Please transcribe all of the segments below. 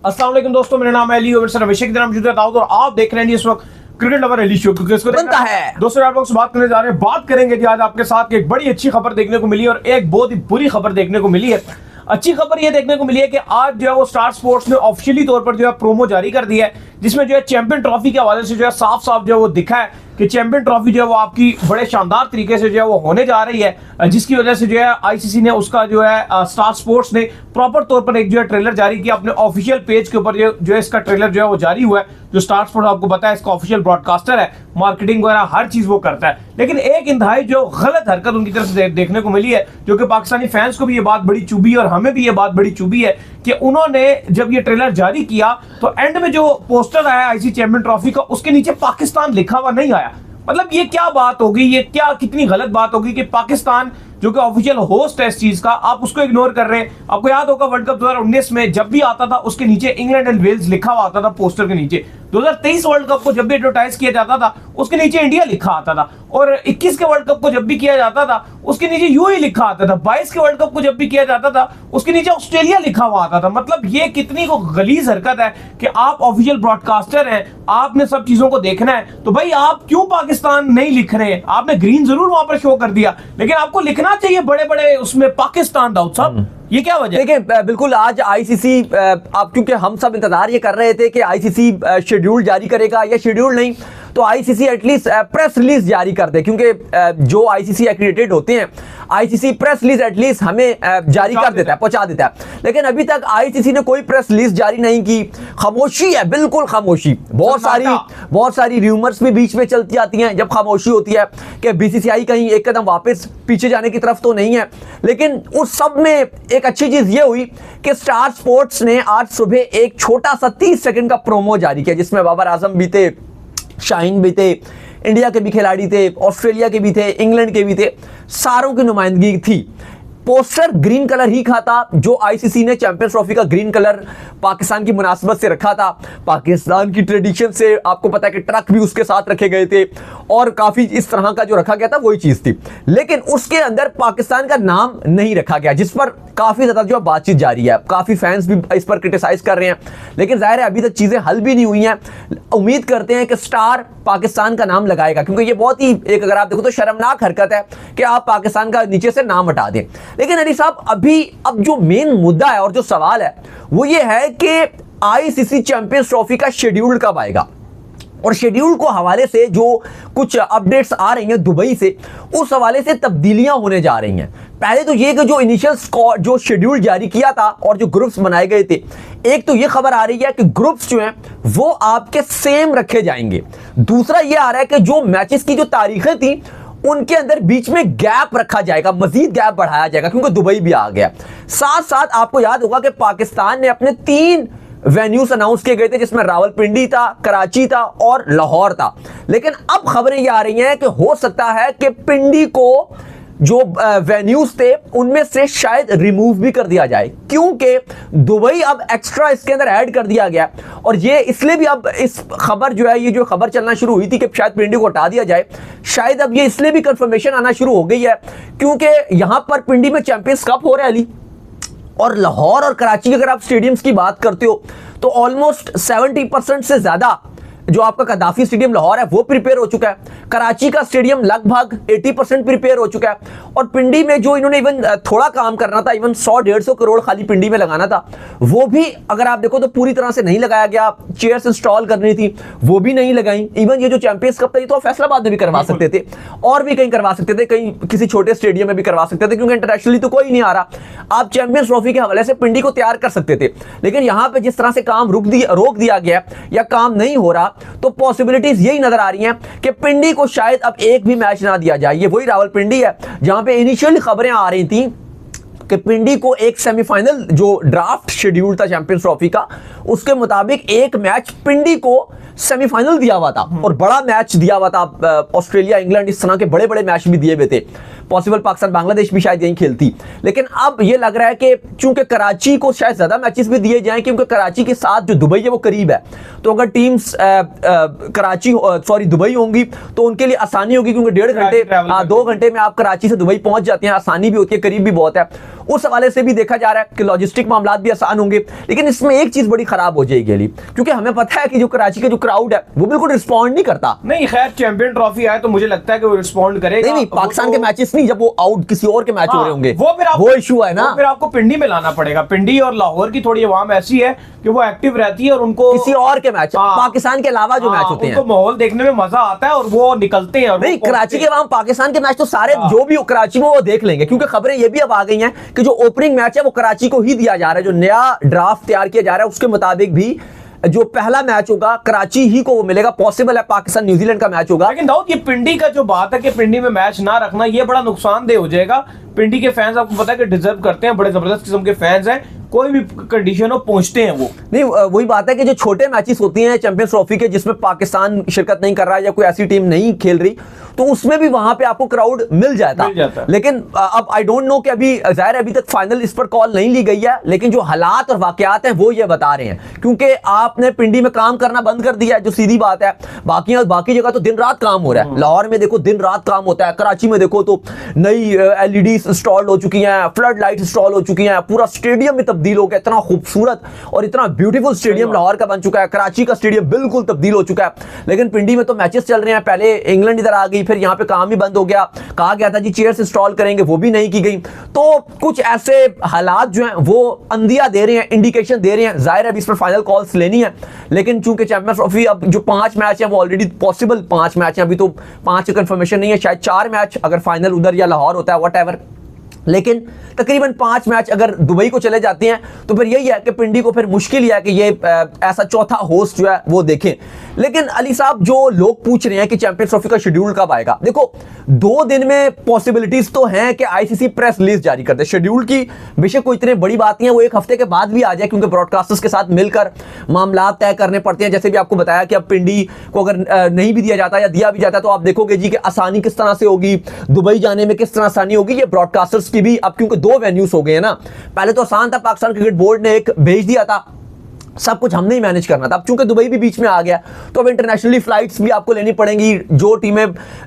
अस्सलाम वालेकुम दोस्तों, मेरा नाम है अली और अभिषेक दिन मौजूद है दाऊद और आप देख रहे हैं इस वक्त क्रिकेट लवर अली शो। क्योंकि इसको बनता है दोस्तों आप लोग से बात करने जा रहे हैं, बात करेंगे जी आज आपके साथ एक बड़ी अच्छी खबर देखने को मिली और एक बहुत ही बुरी खबर देखने को मिली है। अच्छी खबर यह देखने को मिली है कि आज जो है वो स्टार स्पोर्ट्स ने ऑफिशियली तौर पर जो है प्रोमो जारी कर दिया है, जिसमें जो है चैंपियन ट्रॉफी के हवाले से जो है साफ साफ जो है वो दिखा है कि चैंपियन ट्रॉफी जो है वो आपकी बड़े शानदार तरीके से जो है वो होने जा रही है, जिसकी वजह से जो है आईसीसी ने उसका जो है स्टार स्पोर्ट्स ने प्रॉपर तौर पर एक जो है ट्रेलर जारी किया अपने ऑफिशियल पेज के ऊपर। जो है इसका ट्रेलर जो है वो जारी हुआ है। जो स्टार स्पोर्ट्स आपको पता है इसका ऑफिशियल ब्रॉडकास्टर है, मार्केटिंग वगैरह हर चीज वो करता है। लेकिन एक इंतहाई जो गलत हरकत उनकी तरफ से देखने को मिली है, जो कि पाकिस्तानी फैंस को भी ये बात बड़ी चुभी है और हमें भी ये बात बड़ी चुभी है कि उन्होंने जब ये ट्रेलर जारी किया तो एंड में जो पोस्टर आया आईसीसी चैंपियन ट्रॉफी का, उसके नीचे पाकिस्तान लिखा हुआ नहीं आया। मतलब ये क्या बात होगी, ये क्या कितनी गलत बात होगी कि पाकिस्तान जो कि ऑफिशियल होस्ट है इस चीज का, आप उसको इग्नोर कर रहे हैं। आपको याद होगा वर्ल्ड कप 2019 में जब भी आता था उसके नीचे इंग्लैंड एंड वेल्स लिखा हुआ आता था पोस्टर के नीचे। 2023 वर्ल्ड कप को जब भी एडवर्टाइज किया जाता था उसके नीचे इंडिया लिखा आता था, और 21 के वर्ल्ड कप को जब भी किया जाता था उसके नीचे यूएई लिखा आता था, 22 के वर्ल्ड कप को जब भी किया जाता था उसके नीचे ऑस्ट्रेलिया लिखा हुआ आता था। मतलब ये कितनी को गलीज हरकत है कि आप ऑफिशियल ब्रॉडकास्टर हैं, आपने सब चीजों को देखना है, तो भाई आप क्यों पाकिस्तान नहीं लिख रहे हैं? आपने ग्रीन जरूर वहां पर शो कर दिया, लेकिन आपको लिखना चाहिए बड़े बड़े उसमें पाकिस्तान। दाऊद साहब ये क्या वजह? देखिए बिल्कुल आज आईसीसी, आप क्योंकि हम सब इंतजार ये कर रहे थे कि आईसीसी शेड्यूल जारी करेगा, या शेड्यूल नहीं तो आईसीसी एटलीस्ट प्रेस रिलीज जारी कर दे, क्योंकि जो आईसीसी एक्रेडिटेड होते हैं आईसीसी प्रेस रिलीज एटलीस्ट हमें जारी कर देता है, पहुंचा देता है। लेकिन अभी तक आईसीसी ने कोई प्रेस रिलीज जारी नहीं की। खामोशी है, बिल्कुल खामोशी। बहुत सारी र्यूमर्स भी बीच में चलती आती हैं जब खामोशी होती है कि बीसीसीआई कहीं एक कदम वापस पीछे जाने की तरफ तो नहीं है। लेकिन उस सब में एक अच्छी चीज ये हुई कि स्टार स्पोर्ट्स ने आज सुबह एक छोटा सा 30 सेकंड का प्रोमो जारी किया, जिसमें बाबर आजम भी थे, शाहीन भी थे, इंडिया के भी खिलाड़ी थे, ऑस्ट्रेलिया के भी थे, इंग्लैंड के भी थे, सारों की नुमाइंदगी थी। पोस्टर ग्रीन कलर ही था जो आईसीसी ने चैंपियंस ट्रॉफी का ग्रीन कलर पाकिस्तान की मुनासबत से रखा था। पाकिस्तान की ट्रेडिशन से आपको पता है कि ट्रक भी उसके साथ रखे गए थे और काफी इस तरह का जो रखा गया था वही चीज थी। लेकिन उसके अंदर पाकिस्तान का नाम नहीं रखा गया, जिस पर काफी ज्यादा जो बातचीत जारी है। काफी फैंस भी इस पर क्रिटिसाइज कर रहे हैं, लेकिन जाहिर है अभी तक चीजें हल भी नहीं हुई हैं। उम्मीद करते हैं कि स्टार पाकिस्तान का नाम लगाएगा, क्योंकि ये बहुत ही एक, अगर आप देखो तो शर्मनाक हरकत है कि आप पाकिस्तान का नीचे से नाम हटा दें। लेकिन अली साहब अब जो मेन मुद्दा है और जो सवाल है वो ये है कि आईसीसी चैंपियंस ट्रॉफी का शेड्यूल कब आएगा, और शेड्यूल को हवाले से जो कुछ अपडेट्स आ रही हैं दुबई से, उस हवाले से तब्दीलियां होने जा रही हैं। पहले तो ये कि जो इनिशियल स्कोर जो शेड्यूल जारी किया था और जो ग्रुप्स बनाए गए थे, एक तो ये खबर आ रही है कि ग्रुप्स जो हैं वो आपके सेम रखे जाएंगे। दूसरा ये आ रहा है कि जो मैचेस की जो तारीखें थी उनके अंदर बीच में गैप रखा जाएगा, मजीद गैप बढ़ाया जाएगा, क्योंकि दुबई भी आ गया। साथ साथ आपको याद होगा कि पाकिस्तान ने अपने 3 वेन्यूज अनाउंस किए गए थे, जिसमें रावलपिंडी था, कराची था और लाहौर था। लेकिन अब खबरें ये आ रही हैं कि हो सकता है कि पिंडी को जो वेन्यूज थे उनमें से शायद रिमूव भी कर दिया जाए, क्योंकि दुबई अब एक्स्ट्रा इसके अंदर ऐड कर दिया गया। और ये इसलिए भी अब इस खबर जो है, ये जो खबर चलना शुरू हुई थी कि शायद पिंडी को हटा दिया जाए, शायद अब ये इसलिए भी कंफर्मेशन आना शुरू हो गई है क्योंकि यहां पर पिंडी में चैंपियंस कप हो रहा है अली, और लाहौर और कराची की अगर आप स्टेडियम्स की बात करते हो तो ऑलमोस्ट 70% से ज्यादा जो आपका कदाफी स्टेडियम लाहौर है वो प्रिपेयर हो चुका है। कराची का स्टेडियम लगभग 80% प्रिपेयर हो चुका है, और पिंडी में जो इन्होंने इवन थोड़ा काम करना था, इवन 100-150 करोड़ खाली पिंडी में लगाना था, वो भी अगर आप देखो तो पूरी तरह से नहीं लगाया गया। चेयर्स इंस्टॉल करनी थी वो भी नहीं लगाई। इवन ये जो चैंपियंस कप था तो फैसलाबाद में भी करवा सकते थे, और भी कहीं करवा सकते थे, कहीं किसी छोटे स्टेडियम में भी करवा सकते थे, क्योंकि इंटरनेशनली तो कोई नहीं आ रहा। आप चैंपियंस ट्रॉफी के हवाले से पिंडी को तैयार कर सकते थे, लेकिन यहां पर जिस तरह से काम रोक दिया गया या काम नहीं हो रहा, तो पॉसिबिलिटीज यही नजर आ रही हैं कि पिंडी को शायद अब एक भी मैच ना दिया जाए। ये वही रावलपिंडी है जहां पे इनिशियल खबरें आ रही थी कि पिंडी को एक सेमीफाइनल जो ड्राफ्ट शेड्यूल था चैंपियंस ट्रॉफी का, उसके मुताबिक एक मैच पिंडी को सेमीफाइनल दिया हुआ था और बड़ा मैच दिया हुआ था। ऑस्ट्रेलिया, इंग्लैंड, इस तरह के बड़े बड़े मैच भी दिए हुए थे। पॉसिबल पाकिस्तान बांग्लादेश भी शायद यहीं खेलती। लेकिन अब ये लग रहा है कि चूंकि कराची को शायद ज्यादा मैचेस भी दिए जाएं, क्योंकि कराची के साथ जो दुबई है वो करीब है, तो अगर टीम्स दुबई होंगी तो उनके लिए आसानी होगी, क्योंकि 1.5 घंटे 2 घंटे में आप कराची से दुबई पहुंच जाते हैं, आसानी भी होती है, करीब भी बहुत है। उस हवाले से भी देखा जा रहा है कि लॉजिस्टिक मामला भी आसान होंगे। लेकिन इसमें एक चीज बड़ी खराब हो जाएगी अली, क्योंकि हमें पता है कि जो कराची का जो क्राउड है वो बिल्कुल रिस्पॉन्ड नहीं करता। नहीं खैर, चैंपियन ट्रॉफी आए तो मुझे लगता है कि वो रिस्पॉन्ड करेगा। नहीं पाकिस्तान के मैचेस नहीं, जब वो आउट किसी और के मैच हो रहे होंगे वो इशू है ना, फिर आपको पिंडी में लाना पड़ेगा। पिंडी और लाहौर की थोड़ी अवाम ऐसी है कि वो एक्टिव रहती है और उनको किसी और के मैच, पाकिस्तान के अलावा जो मैच होते हैं उनको माहौल देखने में मजा आता है और वो निकलते हैं। नहीं, कराची के अवाम पाकिस्तान के मैच तो सारे जो भी कराची में वो देख लेंगे, क्योंकि खबरें ये भी अब आ गई हैं कि जो ओपनिंग मैच है वो कराची को ही दिया जा रहा है। जो नया ड्राफ्ट तैयार किया जा रहा है उसके मुताबिक भी जो पहला मैच होगा कराची ही को वो मिलेगा। पॉसिबल है पाकिस्तान न्यूजीलैंड का मैच होगा। लेकिन दाऊद, ये पिंडी का जो बात है कि पिंडी में मैच ना रखना, ये बड़ा नुकसानदेह हो जाएगा। पिंडी के फैंस आपको पता है कि डिजर्व करते हैं, बड़े जबरदस्त किस्म के फैंस हैं, कोई भी कंडीशन हो पहुंचते हैं वो। नहीं, वही बात है कि जो छोटे मैचेस होती हैं चैंपियंस ट्रॉफी के, जिसमें पाकिस्तान शिरकत नहीं कर रहा है या कोई ऐसी टीम नहीं खेल रही, तो उसमें भी वहां पे आपको क्राउड मिल जाता है। लेकिन अब आई डोंट नो कि अभी तक फाइनल इस पर कॉल नहीं ली गई है, लेकिन जो हालात और वाकयात हैं वो ये बता रहे हैं, क्योंकि आपने पिंडी में काम करना बंद कर दिया है, जो सीधी बात है। बाकी जगह तो दिन रात काम हो रहा है। लाहौर में देखो दिन रात काम होता है, कराची में देखो तो नई एलईडी इंस्टॉल हो चुकी हैं, फ्लड लाइट इंस्टॉल हो चुकी हैं, पूरा स्टेडियम में तब्दील हो गया। इतना खूबसूरत और इतना ब्यूटीफुल स्टेडियम लाहौर का बन चुका है, कराची का स्टेडियम बिल्कुल तब्दील हो चुका है। लेकिन पिंडी में तो मैचेस चल रहे हैं। पहले इंग्लैंड इधर आ गई, फिर यहाँ पे काम ही बंद हो गया। कहा गया था जी चेयर्स इंस्टॉल करेंगे, वो भी नहीं की गई। तो कुछ ऐसे हालात जो हैं वो अंदिया दे रहे हैं, इंडिकेशन दे रहे हैं। जाहिर है अभी इस पर फाइनल कॉल्स लेनी है, लेकिन चूंकि चैंपियंस ट्रॉफी अब जो 5 मैच है वो ऑलरेडी पॉसिबल 5 मैच है, अभी तो 5 की कंफर्मेशन नहीं है, शायद 4 मैच अगर फाइनल उधर या लाहौर होता है व्हाटएवर। लेकिन तकरीबन 5 मैच अगर दुबई को चले जाते हैं तो फिर यही है कि पिंडी को फिर मुश्किल ही है कि ये ऐसा चौथा होस्ट जो है वो देखें। लेकिन अली साहब, जो लोग पूछ रहे हैं कि चैंपियंस ट्रॉफी का शेड्यूल कब आएगा, देखो 2 दिन में पॉसिबिलिटीज तो हैं कि आईसीसी प्रेस रिलीज जारी कर दे। शेड्यूल की बेशक कोई इतनी बड़ी बात नहीं है, वो 1 हफ्ते के बाद भी आ जाए, क्योंकि ब्रॉडकास्टर्स के साथ मिलकर मामला तय करने पड़ते हैं। जैसे भी आपको बताया कि अब पिंडी को अगर नहीं भी दिया जाता या दिया भी जाता तो आप देखोगे जी कि आसानी किस तरह से होगी, दुबई जाने में किस तरह आसानी होगी। ये ब्रॉडकास्टर्स की भी अब क्योंकि 2 वेन्यूज हो गए हैं ना, पहले तो आसान था, पाकिस्तान क्रिकेट बोर्ड ने एक भेज दिया था, सब कुछ हमने ही मैनेज करना था। अब चूंकि दुबई भी बीच में आ गया तो अब इंटरनेशनली फ्लाइट्स भी आपको लेनी पड़ेंगी। जो टीमें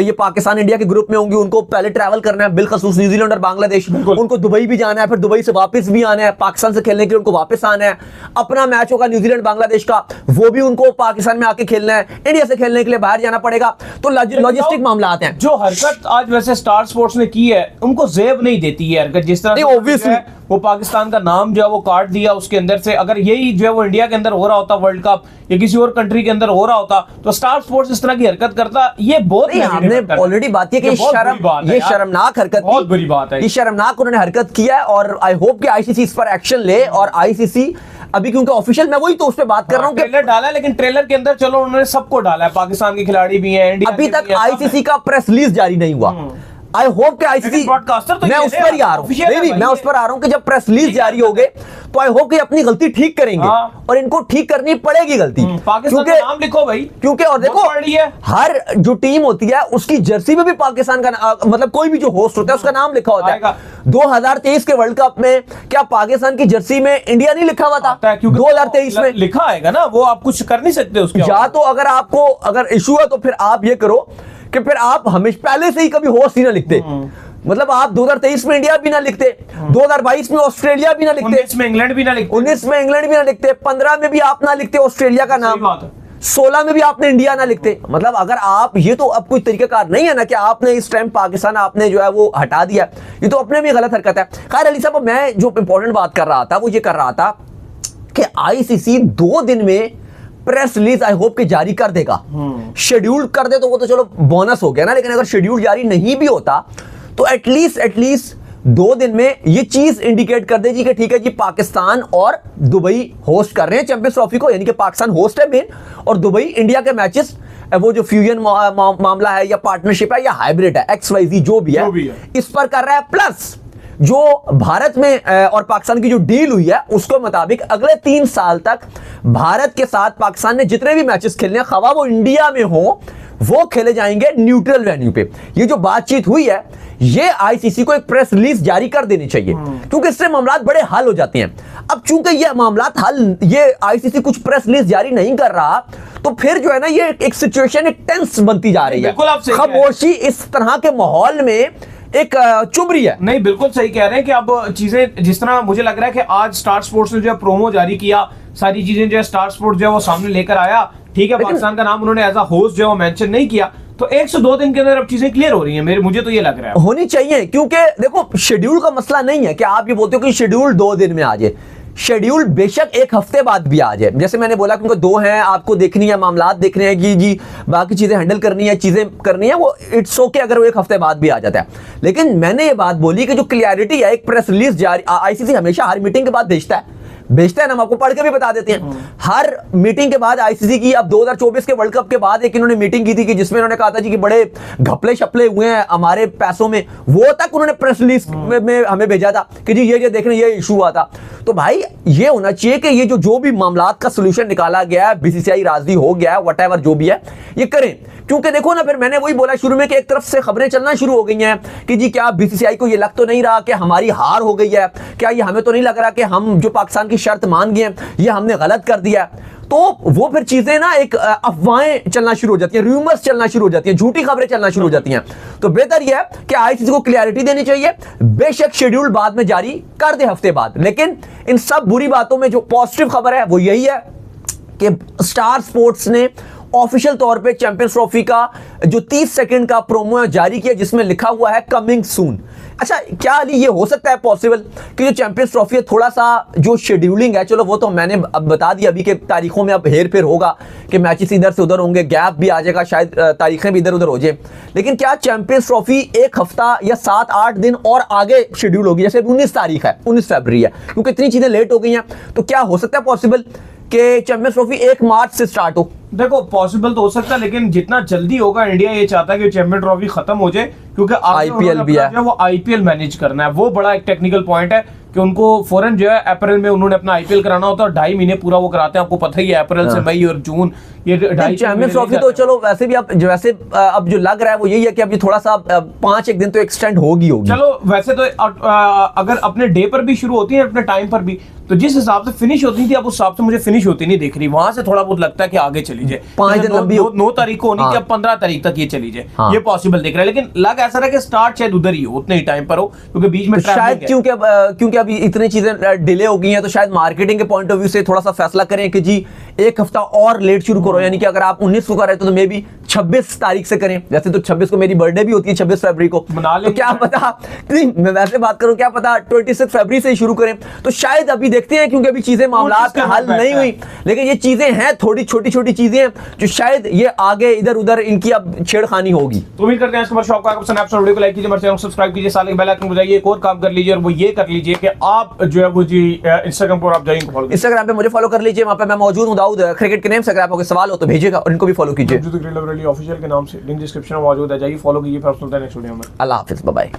ये पाकिस्तान इंडिया के ग्रुप में होंगी उनको पहले ट्रैवल करना है, बिलखसूस न्यूजीलैंड और बांग्लादेश, उनको दुबई भी जाना है, फिर दुबई से वापस भी आना है, पाकिस्तान से खेलने के लिए उनको वापस आना है। अपना मैच होगा न्यूजीलैंड बांग्लादेश का, वो भी उनको पाकिस्तान में आके खेलना है, इंडिया से खेलने के लिए बाहर जाना पड़ेगा। तो लॉजिस्टिक मामला आते हैं। जो हरकत आज वैसे स्टार स्पोर्ट्स ने की है उनको जेब नहीं देती है हरकत, जिस तरह ऑब्वियसली वो पाकिस्तान का नाम जो है वो काट दिया उसके अंदर से। अगर यही जो है वो इंडिया के अंदर हो रहा होता, वर्ल्ड कप या किसी और कंट्री के अंदर हो रहा होता, तो स्टार स्पोर्ट्स इस तरह की हरकत करता। ये बहुत हमने ऑलरेडी बात की कि ये शर्मनाक हरकत, बहुत बुरी बात है, ये शर्मनाक उन्होंने हरकत किया है। और आई होप कि आईसीसी इस पर एक्शन ले। और आईसीसी अभी क्योंकि ऑफिशियल, मैं वही तो उस पर बात कर रहा हूँ, ट्रेलर डाला है, लेकिन ट्रेलर के अंदर चलो उन्होंने सबको डाला है, पाकिस्तान के खिलाड़ी भी हैं, इंडिया अभी तक आईसीसी का प्रेस रिलीज जारी नहीं हुआ। आई होप कि आईसीसी, मैं उस पर ही आ रहा हूँ, नहीं मैं उस पर आ रहा हूँ कि जब प्रेस रिलीज जारी हो गए तो आई होप कि अपनी गलती ठीक करेंगे। और इनको ठीक करनी पड़ेगी गलती, पाकिस्तान का नाम लिखो भाई, क्योंकि और देखो हर जो टीम होती है उसकी जर्सी में भी पाकिस्तान का मतलब कोई भी जो होस्ट होता है उसका नाम लिखा होता है। 2023 के वर्ल्ड कप में क्या पाकिस्तान की जर्सी में इंडिया नहीं लिखा हुआ था? 2023 में लिखा आएगा ना, वो आप कुछ कर नहीं सकते उसके। या तो अगर आपको अगर इशू है तो फिर आप ये करो कि फिर आप हमेशा पहले से ही कभी होस्ट ही ना लिखते, मतलब आप 2023 में इंडिया भी ना लिखते, 2022 में ऑस्ट्रेलिया भी ना लिखते, 19 में इंग्लैंड भी ना लिखते, 19 में इंग्लैंड भी ना लिखते, 15 में भी आप ना लिखते ऑस्ट्रेलिया का नाम, 16 में भी आपने इंडिया ना लिखते। मतलब अगर आप, ये तो अब कोई तरीकाकार नहीं है ना कि आपने इस टाइम पाकिस्तान आपने जो है वो हटा दिया, ये तो अपने में गलत हरकत है। खैर अली साहब, मैं जो इंपॉर्टेंट बात कर रहा था वो ये कर रहा था कि आईसीसी 2 दिन में प्रेस रिलीज आई होप कि जारी कर देगा। शेड्यूल कर दे तो वो तो चलो बोनस हो गया ना, लेकिन अगर शेड्यूल जारी नहीं भी होता तो एटलीस्ट 2 दिन में ये चीज इंडिकेट कर दे जी कि ठीक है जी, पाकिस्तान और दुबई होस्ट कर रहे हैं चैंपियंस ट्रॉफी को, यानी कि पाकिस्तान होस्ट है मेन और दुबई इंडिया के मैचेस, वो जो फ्यूजन मामला है या पार्टनरशिप है या हाइब्रिड है, XYZ जो भी है इस पर कर रहा है। प्लस जो भारत में और पाकिस्तान की जो डील हुई है उसके मुताबिक अगले 3 साल तक भारत के साथ पाकिस्तान ने जितने भी मैचेस खेलने हैं, खवा वो इंडिया में हो वो खेले जाएंगे न्यूट्रल वेन्यू पे। ये जो बातचीत हुई है, ये आईसीसी को एक प्रेस रिलीज जारी कर देनी चाहिए, क्योंकि इससे मामलात बड़े हल हो जाते हैं। अब चूंकि ये मामलात हल, ये आईसीसी कुछ प्रेस रिलीज जारी नहीं कर रहा, तो फिर जो है ना ये एक सिचुएशन एक टेंस बनती जा रही है। खामोशी इस तरह के माहौल में एक चुभ रही है। नहीं, बिल्कुल सही कह रहे हैं कि अब चीजें जिस तरह मुझे लग रहा है कि आज स्टार स्पोर्ट्स ने जो है प्रोमो जारी किया, सारी चीजें जो है स्टार स्पोर्ट्स जो है वो सामने लेकर आया, ठीक है, पाकिस्तान का नाम उन्होंने एज अ होस्ट जो है वो मेंशन नहीं किया, तो 1 से 2 दिन के अंदर अब चीजें क्लियर हो रही हैं। मुझे तो ये लग रहा है होनी चाहिए, क्योंकि देखो शेड्यूल का मसला नहीं है कि आप ये बोलते हो कि शेड्यूल 2 दिन में आ जाए। शेड्यूल बेशक 1 हफ्ते बाद भी आ जाए, जैसे मैंने बोला, क्योंकि 2 हैं, आपको देखनी है, मामलात देखने हैं कि जी बाकी चीजें हैंडल करनी है, चीजें करनी है, वो इट्स ओके अगर वो 1 हफ्ते बाद भी आ जाता है। लेकिन मैंने ये बात बोली कि जो क्लियरिटी है, एक प्रेस रिलीज जारी आईसीसी हमेशा हर मीटिंग के बाद भेजता है ना, हम आपको पढ़ के भी बता देते हैं। हर मीटिंग के बाद आईसीसी की, अब 2024 के वर्ल्ड कप के बाद एक इन्होंने मीटिंग की थी कि जिसमें इन्होंने कहा था जी कि बड़े घपले शपले हुए हैं हमारे पैसों में, वो तक उन्होंने प्रेस रिलीज में हमें भेजा था कि जी ये देखने ये इशू हुआ था। तो भाई ये होना चाहिए कि ये जो भी मामलात का सोल्यूशन निकाला गया है, बीसीसीआई राजी हो गया है, व्हाटएवर जो भी है ये करें। क्योंकि देखो ना, फिर मैंने वही बोला शुरू में कि एक तरफ से खबरें चलना शुरू हो गई हैं कि जी क्या बीसीसीआई को ये लग तो नहीं रहा कि हमारी हार हो गई है, क्या ये हमें तो नहीं लग रहा कि हम जो पाकिस्तान की शर्त मान गए हैं ये हमने गलत कर दिया है। तो वो फिर चीजें ना एक अफवाहें चलना शुरू हो जाती हैं, रूमर्स चलना शुरू हो जाती हैं, झूठी खबरें चलना शुरू हो जाती हैं। तो बेहतर यह है कि आईसीसी को क्लियरिटी देनी चाहिए, बेशक शेड्यूल बाद में जारी कर दे हफ्ते बाद, लेकिन इन सब बुरी बातों में जो पॉजिटिव खबर है वो यही है कि स्टार स्पोर्ट्स ने ऑफिशियल तौर पे चैंपियंस ट्रॉफी का जो 30 सेकंड का प्रोमो जारी किया, जिसमें लिखा हुआ है कमिंग सून। अच्छा, क्या अली ये हो सकता है पॉसिबल कि जो चैंपियंस ट्रॉफी है, थोड़ा सा जो शेड्यूलिंग है, चलो वो तो मैंने अब बता दिया अभी के तारीखों में अब हेर फेर होगा कि मैचेस इधर से उधर होंगे, गैप भी आ जाएगा, शायद तारीखें भी इधर उधर हो जाए, लेकिन क्या चैंपियंस ट्रॉफी 1 हफ्ता या 7-8 दिन और आगे शेड्यूल होगी? जैसे 19 तारीख है, 19 फरवरी है, क्योंकि इतनी चीजें लेट हो गई हैं, तो क्या हो सकता है पॉसिबल कि चैंपियंस ट्रॉफी 1 मार्च से स्टार्ट हो? देखो पॉसिबल तो हो सकता है, लेकिन जितना जल्दी होगा, इंडिया ये चाहता है कि चैंपियन ट्रॉफी खत्म हो जाए, क्योंकि आईपीएल भी है, वो आईपीएल मैनेज करना है। वो बड़ा एक टेक्निकल पॉइंट है कि उनको फौरन जो है अप्रैल में उन्होंने अपना आईपीएल कराना होता है, और 2.5 महीने पूरा वो कराते हैं। आपको पता ही है, अप्रैल से मई और जून, ये चैंपियंस ट्रॉफी तो चलो वैसे भी अब जो लग रहा है वो यही है कि अभी थोड़ा सा 5-1 दिन तो एक्सटेंड होगी। चलो वैसे तो अगर अपने डे पर भी शुरू होती है, अपने टाइम पर भी, तो जिस हिसाब से फिनिश होती थी, अब उस हिसाब से मुझे फिनिश होती नहीं दिख रही। वहां से थोड़ा बहुत लगता है कि आगे चली जाए, 5 दिन लंबी 9 तारीख को होनी थी, अब 15 तारीख तक ये चली जाए, ये पॉसिबल दिख रहा है। लेकिन लग ऐसा रहा कि स्टार्ट शायद उधर ही हो, उतने ही टाइम पर हो, क्योंकि बीच में शायद क्योंकि अभी इतनी चीजें डिले हो गई हैं, तो शायद मार्केटिंग के पॉइंट ऑफ व्यू से थोड़ा सा फैसला करें कि जी 1 हफ्ता और लेट शुरू करो, यानी कि अगर आप 19 को कर रहे तो मे बी 26 तारीख से करें। वैसे तो 26 को मेरी बर्थडे भी होती है, 26 फरवरी को, तो क्या पता, नहीं मैं वैसे बात करूं, क्या पता 26 फरवरी से ही शुरू करें। तो शायद अभी देखते हैं, क्योंकि अभी चीजें मामलात का हल नहीं हुई, लेकिन ये चीजें हैं, थोड़ी छोटी छोटी चीजें हैं जो शायद ये आगे इधर उधर इनकी अब छेड़खानी होगी। तो उम्मीद करते हैं इसके शौक का स्नैपशॉट वीडियो को लाइक कीजिए, हमारे चैनल को सब्सक्राइब कीजिए, साथ ही बेल आइकन बजाइए, एक और काम कर लीजिए, और वो ये कर लीजिए कि आप जो है वो जी इंस्टाग्राम पर आप जाइए, इंस्टाग्राम पे मुझे फॉलो कर लीजिए, वहां पे मैं मौजूद हूं, दाऊद क्रिकेट के नेम से। अगर आपको सवाल हो तो भेजिएगा, और इनको भी फॉलो कीजिए, ऑफिशियल के नाम से लिंक डिस्क्रिप्शन में मौजूद है, जाइए फॉलो कीजिए। फिर नेक्स्ट वीडियो में। अल्लाह हाफिज़, बाय बाय।